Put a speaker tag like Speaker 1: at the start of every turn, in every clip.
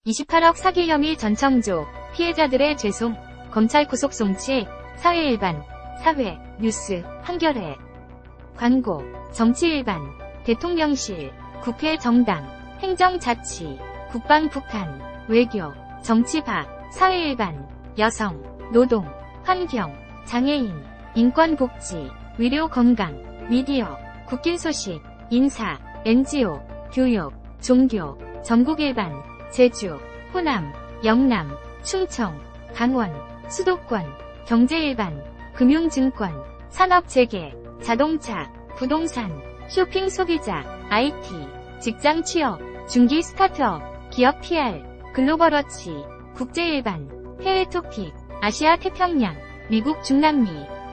Speaker 1: 28억 사기 혐의 전청조, 피해자들의 죄송, 검찰 구속 송치, 사회일반, 사회, 뉴스, 한겨레. 광고, 정치일반, 대통령실, 국회 정당, 행정자치, 국방 북한, 외교, 정치바, 사회일반, 여성, 노동, 환경, 장애인, 인권복지, 의료 건강, 미디어, 국긴 소식, 인사, NGO, 교육, 종교, 전국일반, 제주, 호남, 영남, 충청, 강원, 수도권, 경제일반, 금융증권, 산업재계, 자동차, 부동산, 쇼핑 소비자, IT, 직장 취업, 중기 스타트업, 기업 PR, 글로벌워치, 국제일반, 해외 토픽, 아시아 태평양, 미국 중남미,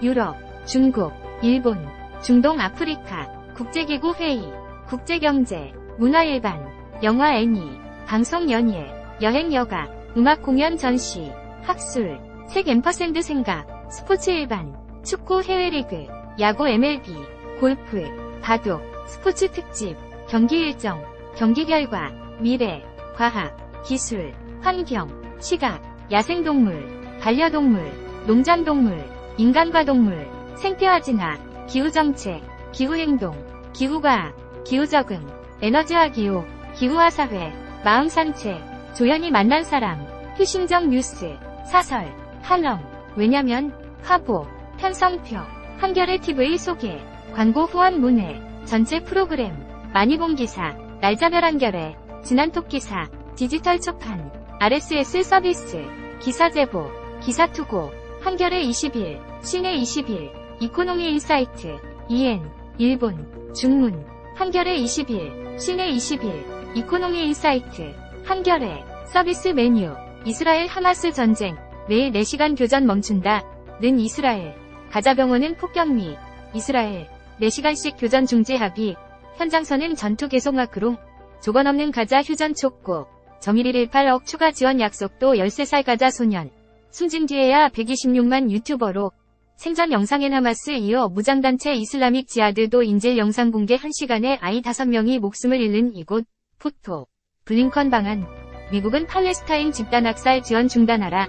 Speaker 1: 유럽, 중국, 일본, 중동 아프리카, 국제기구 회의, 국제경제, 문화일반, 영화 애니, 방송 연예, 여행 여가, 음악 공연 전시, 학술, 책 앰퍼샌드 생각, 스포츠 일반, 축구 해외 리그, 야구 MLB, 골프, 바둑, 스포츠 특집, 경기 일정, 경기 결과, 미래, 과학, 기술, 환경, 시각, 야생동물, 반려동물, 농장동물, 인간과 동물, 생태화 진화, 기후정책, 기후행동, 기후과학, 기후적응, 에너지화 기후, 기후화 사회, 마음산책, 조연이 만난 사람, 휴신정 뉴스, 사설, 칼럼, 왜냐면, 화보, 편성표, 한겨레 TV 소개, 광고 후원 문의, 전체 프로그램, 많이 본 기사, 날짜별 한겨레, 지난톡 기사, 디지털 초판, RSS 서비스, 기사 제보, 기사 투고, 한겨레 20일, 시내 20일, 이코노미 인사이트, EN, 일본, 중문, 한겨레 20일, 시내 20일, 이코노미 인사이트, 한겨레, 서비스 메뉴, 이스라엘 하마스 전쟁, 매일 4시간 교전 멈춘다, 는 이스라엘, 가자병원은 폭격미, 이스라엘, 4시간씩 교전 중지 합의, 현장선은 전투 계속 마크롱, 조건 없는 가자 휴전 촉구, 정일 18억 추가 지원 약속도 13살 가자 소년, 숨진 뒤에야 126만 유튜버로, 생전 영상엔 하마스 이어 무장단체 이슬라믹 지하드도 인질 영상 공개 1시간에 아이 5명이 목숨을 잃는 이곳, 포토, 블링컨 방한, 미국은 팔레스타인 집단 학살 지원 중단하라,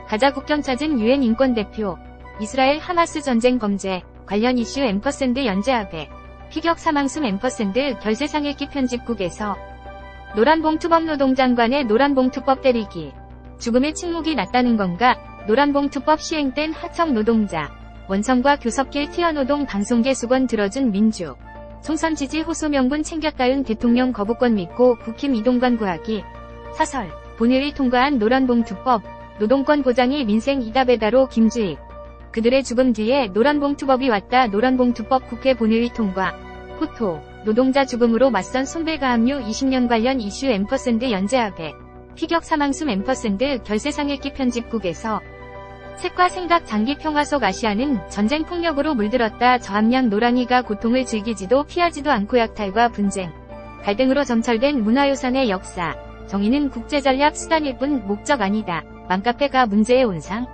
Speaker 1: 가자 국경 찾은 UN 인권대표, 이스라엘 하마스 전쟁 범죄, 관련 이슈 앰퍼샌드 연재합의, 피격 사망숨 앰퍼샌드 결세상읽기 편집국에서, 노란봉투법 노동장관의 노란봉투법 때리기, 죽음의 침묵이 낫다는 건가, 노란봉투법 시행된 하청 노동자, 원청과 교섭길 티어노동 방송계 수건 들어준 민주, 총선 지지 호소 명분 챙겼다은 대통령 거부권 믿고 국힘 이동관 구하기, 사설, 본회의 통과한 노란봉투법, 노동권 보장이 민생 이다배다로 김주익, 그들의 죽음 뒤에 노란봉투법이 왔다 노란봉투법 국회 본회의 통과, 포토, 노동자 죽음으로 맞선 손배가 합류 20년 관련 이슈 앰퍼샌드 연재합의, 피격 사망숨 앰퍼샌드 결세상읽기 편집국에서, 색과 생각 장기 평화 속 아시아는 전쟁 폭력으로 물들었다 저함량 노랑이가 고통을 즐기지도 피하지도 않고 약탈과 분쟁, 갈등으로 점철된 문화유산의 역사, 정의는 국제전략 수단일 뿐 목적 아니다. 맘카페가 문제의 온상?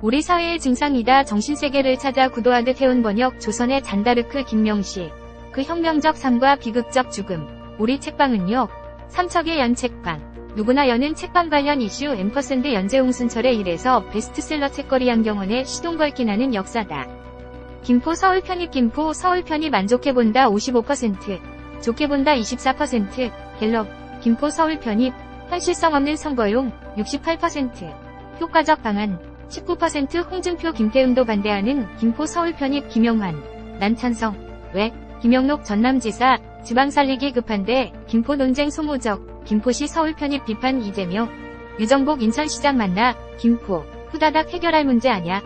Speaker 1: 우리 사회의 증상이다. 정신세계를 찾아 구도하듯 해온 번역 조선의 잔다르크 김명시, 그 혁명적 삶과 비극적 죽음. 우리 책방은요. 삼척의 연책방. 누구나 여는 책방 관련 이슈 앰퍼샌드 연재홍순철의 일에서 베스트셀러 책거리 양경원의 시동 걸긴 하는 역사다. 김포 서울 편입 김포 서울 편입 만족해본다 55%, 좋게본다 24%, 갤럽, 김포 서울 편입, 현실성 없는 선거용 68%, 효과적 방안 19% 홍준표 김태흠도 반대하는 김포 서울 편입 김영환, 난 찬성. 왜? 김영록 전남지사, 지방 살리기 급한데 김포 논쟁 소모적, 김포시 서울 편입 비판 이재명, 유정복 인천시장 만나, 김포, 후다닥 해결할 문제 아냐.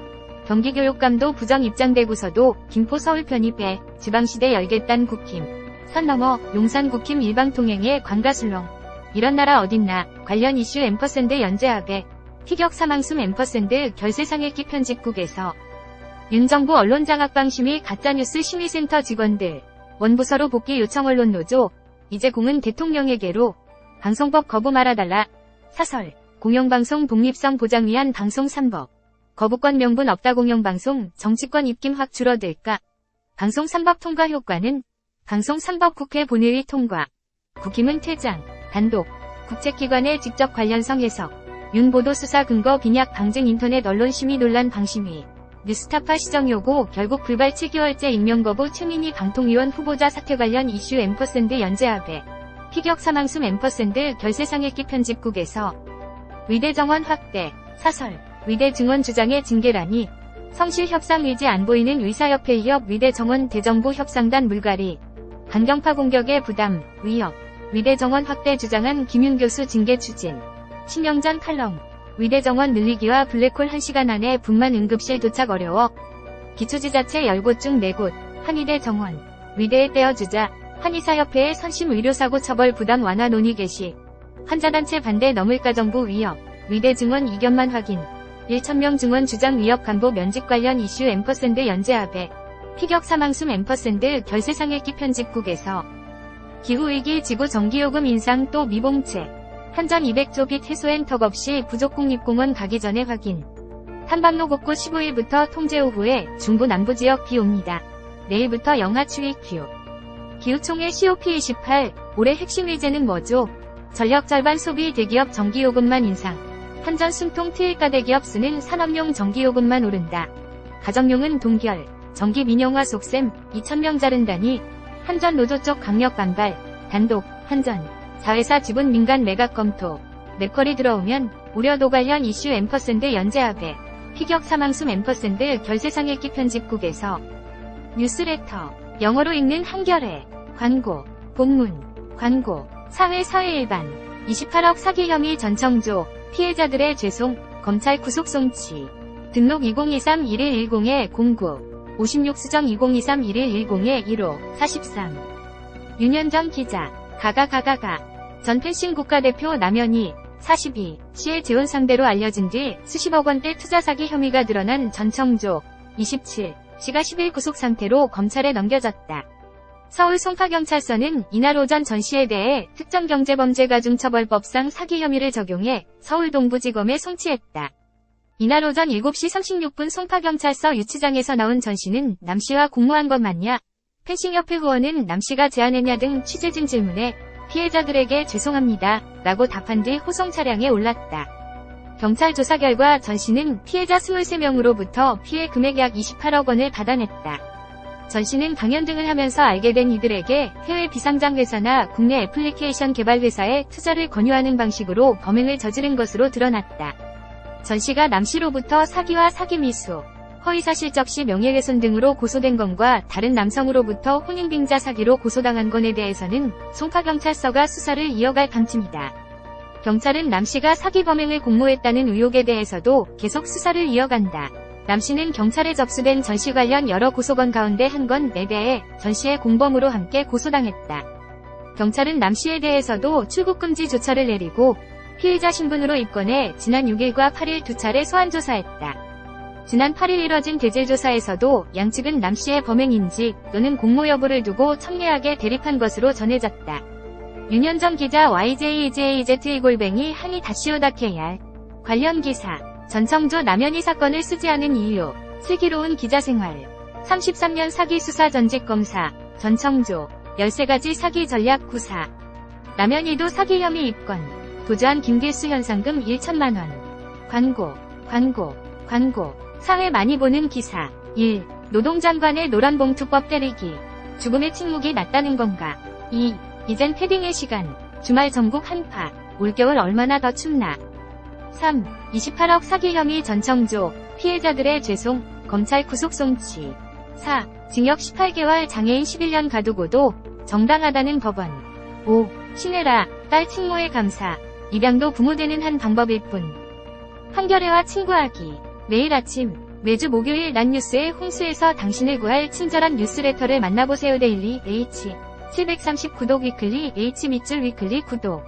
Speaker 1: 경기교육감도 부정 입장되고서도 김포 서울 편입에 지방시대 열겠단 국힘, 선 넘어 용산 국힘 일방통행의 관가술렁. 이런 나라 어딨나. 관련 이슈 앰퍼샌드 연재합의, 피격 사망숨 앰퍼샌드 결세상읽기 편집국에서, 윤정부 언론장악방 심의 가짜뉴스 심의센터 직원들, 원부서로 복귀 요청 언론노조, 이제 공은 대통령에게로, 방송법 거부 말아달라. 사설, 공영방송 독립성 보장 위한 방송 3법. 거부권 명분 없다. 공영방송 정치권 입김 확 줄어들까. 방송 3법 통과 효과는, 방송 3법 국회 본회의 통과. 국힘은 퇴장, 단독, 국책기관의 직접 관련성 해석, 윤 보도 수사 근거 빈약 방증 인터넷 언론 심의 논란 방심위, 뉴스타파 시정 요구 결국 불발 7개월째 임명 거부 최민희 방통위원 후보자 사퇴 관련 이슈 앰퍼샌드 연재합의 피격 사망숨 앰퍼샌드 결세상액기 편집국에서 위대 정원 확대, 사설, 위대 증원 주장의 징계라니, 성실 협상 의지 안 보이는 의사협회 협 위대 정원 대정부 협상단 물갈이, 강경파 공격의 부담, 위협, 위대 정원 확대 주장한 김윤 교수 징계 추진, 신영전 칼럼, 위대 정원 늘리기와 블랙홀 1시간 안에 분만 응급실 도착 어려워, 기초지자체 10곳 중 4곳, 한의대 정원, 위대에 떼어주자, 한의사협회의 선심 의료사고 처벌 부담 완화 논의 개시, 환자단체 반대 넘을까 정부 위협, 위대 증원 이견만 확인, 1,000명 증원 주장 위협 간부 면직 관련 이슈 앰퍼샌드 연재합의 피격 사망숨 앰퍼샌드 결세상액기 편집국에서 기후위기 지구 전기요금 인상 또 미봉책, 한전 200조 빚 해소엔 턱없이 부족 국립공원 가기 전에 확인, 탐방로 곳곳 15일부터 통제 오후에 중부 남부지역 비 옵니다. 내일부터 영하 추위 큐. 기후총회 COP28, 올해 핵심 의제는 뭐죠? 전력 절반 소비 대기업 전기요금만 인상. 한전 숨통 트일까 대기업 수는 산업용 전기요금만 오른다. 가정용은 동결, 전기 민영화 속셈, 2,000명 자른다니. 한전 노조 쪽 강력 반발, 단독, 한전, 자회사 지분 민간 매각 검토. 맥쿼리 들어오면 우려도 관련 이슈 앰퍼샌드 연재합의 피격 사망숨 앰퍼샌드 결세상액기 편집국에서 뉴스레터, 영어로 읽는 한겨레, 광고, 본문, 광고, 사회 일반, 28억 사기 혐의 전청조, 피해자들의 죄송, 검찰 구속 송치, 등록 2023-1110-09, 56 수정 2023-1110-15, 43. 윤현정 기자, 전 펜싱 국가대표 남현희, 42, 씨의 재혼 상대로 알려진 뒤 수십억 원대 투자 사기 혐의가 드러난 전청조, 27, 씨가 10일 구속 상태로 검찰에 넘겨졌다. 서울 송파경찰서는 이날 오전 전 씨에 대해 특정경제범죄가중처벌법상 사기 혐의를 적용해 서울 동부지검에 송치했다. 이날 오전 7시 36분 송파경찰서 유치장에서 나온 전 씨는 남 씨와 공모한 것 맞냐? 펜싱협회 후원은 남 씨가 제안했냐 등 취재진 질문에 피해자들에게 죄송합니다 라고 답한 뒤 호송 차량에 올랐다. 경찰 조사 결과 전 씨는 피해자 23명으로부터 피해 금액 약 28억 원을 받아냈다. 전 씨는 강연 등을 하면서 알게 된 이들에게 해외 비상장 회사나 국내 애플리케이션 개발 회사에 투자를 권유하는 방식으로 범행을 저지른 것으로 드러났다. 전 씨가 남 씨로부터 사기와 사기미수, 허위사실적 시 명예훼손 등으로 고소된 건과 다른 남성으로부터 혼인빙자 사기로 고소당한 건에 대해서는 송파경찰서가 수사를 이어갈 방침이다. 경찰은 남 씨가 사기 범행을 공모했다는 의혹에 대해서도 계속 수사를 이어간다. 남 씨는 경찰에 접수된 전 씨 관련 여러 고소건 가운데 한 건 4대에 전 씨의 공범으로 함께 고소당했다. 경찰은 남 씨에 대해서도 출국금지 조처를 내리고 피의자 신분으로 입건해 지난 6일과 8일 2차례 소환조사했다. 지난 8일 이뤄진 대질조사에서도 양측은 남 씨의 범행인지 또는 공모 여부를 두고 첨예하게 대립한 것으로 전해졌다. 윤현정 기자 YJJZE-gol뱅이 한이-오닥KR 관련 기사 전청조 남현희 사건을 수지하는 이유, 슬기로운 기자생활, 33년 사기 수사 전직 검사, 전청조, 13가지 사기 전략 구사, 남현희도 사기 혐의 입건, 도주한 김길수 현상금 1천만원, 광고, 사회 많이 보는 기사, 1. 노동장관의 노란봉투법 때리기, 죽음의 침묵이 낫다는 건가, 2. 이젠 패딩의 시간, 주말 전국 한파, 올겨울 얼마나 더 춥나, 3. 28억 사기 혐의 전청조, 피해자들의 죄송, 검찰 구속 송치. 4. 징역 18개월 장애인 11년 가두고도 정당하다는 법원. 5. 신혜라, 딸 친모의 감사. 입양도 부모되는 한 방법일 뿐. 한겨레와 친구하기. 매일 아침, 매주 목요일 낮 뉴스의 홍수에서 당신을 구할 친절한 뉴스레터를 만나보세요. 데일리 H. 730 구독 위클리 H 밑줄 위클리 구독.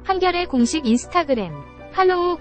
Speaker 1: 한겨레 공식 인스타그램. 팔로우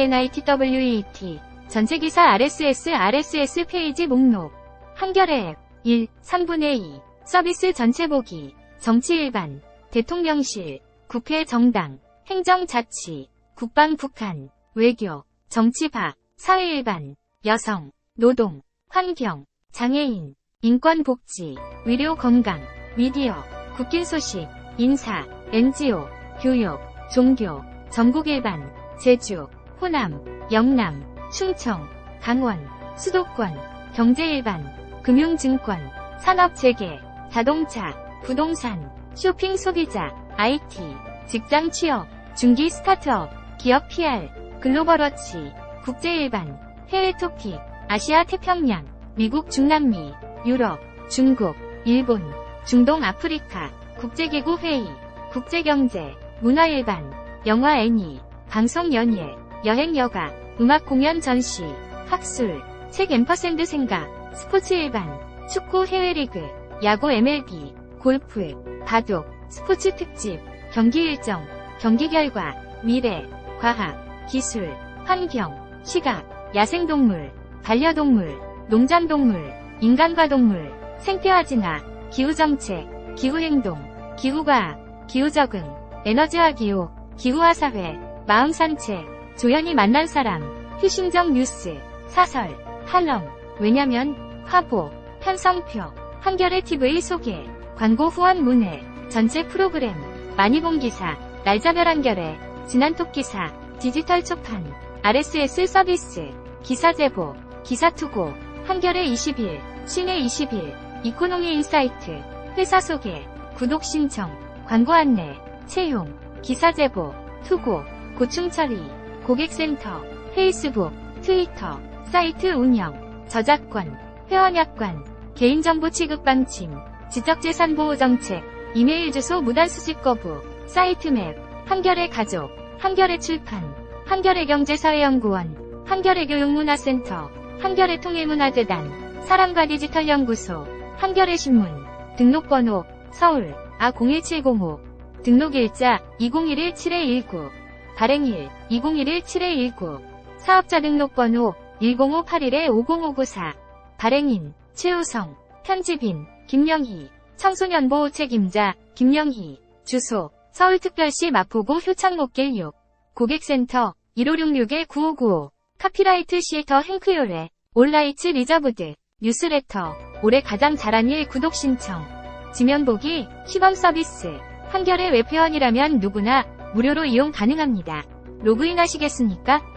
Speaker 1: _HANITWET 전체기사 RSS 페이지 목록 한겨레 앱 1. 3분의 2 서비스 전체 보기 정치 일반 대통령실 국회 정당 행정자치 국방 북한 외교 정치 박 사회 일반 여성 노동 환경 장애인 인권 복지 의료 건강 미디어 국긴 소식 인사 NGO 교육 종교, 전국 일반, 제주, 호남, 영남, 충청, 강원, 수도권, 경제 일반, 금융증권, 산업재계, 자동차, 부동산, 쇼핑 소비자, IT, 직장 취업, 중기 스타트업, 기업 PR, 글로벌워치, 국제 일반, 해외 토픽, 아시아 태평양, 미국 중남미, 유럽, 중국, 일본, 중동 아프리카, 국제기구 회의, 국제경제, 문화 일반, 영화 애니, 방송 연예, 여행 여가, 음악 공연 전시, 학술, 책 앰퍼샌드 생각, 스포츠 일반, 축구 해외 리그, 야구 MLB, 골프, 바둑, 스포츠 특집, 경기 일정, 경기 결과, 미래, 과학, 기술, 환경, 시각, 야생동물, 반려동물, 농장동물, 인간과 동물, 생태화 진화, 기후정책, 기후행동, 기후과학, 기후적응, 에너지화 기후, 기후화 사회, 마음산책, 조연이 만난 사람, 휴신정 뉴스, 사설, 칼럼, 왜냐면, 화보, 편성표, 한겨레 TV 소개, 광고 후원 문의, 전체 프로그램, 많이 본 기사, 날짜별 한겨레, 지난톡 기사, 디지털 초판, RSS 서비스, 기사 제보, 기사 투고, 한겨레 20일, 시내 20일, 이코노미 인사이트, 회사 소개, 구독 신청, 광고 안내, 채용, 기사 제보, 투고, 고충 처리, 고객센터, 페이스북, 트위터, 사이트 운영, 저작권, 회원약관, 개인정보 취급 방침, 지적재산 보호 정책, 이메일 주소 무단 수집 거부, 사이트 맵, 한겨레 가족, 한겨레 출판, 한겨레 경제사회연구원, 한겨레 교육문화센터, 한겨레 통일문화재단, 사랑과 디지털 연구소, 한겨레 신문, 등록번호, 서울, A01705, 등록일자, 2011-7119, 발행일, 2011-7119, 사업자 등록번호, 1058-1-50594, 발행인, 최우성, 편집인, 김영희, 청소년보호 책임자, 김영희, 주소, 서울특별시 마포구 효창목길 6, 고객센터, 1566-9595, 카피라이트 시에터 행크요레, 올라이츠 리저브드, 뉴스레터, 올해 가장 잘한 일 구독 신청, 지면보기, 시범 서비스, 한겨레 웹회원이라면 누구나 무료로 이용 가능합니다. 로그인 하시겠습니까?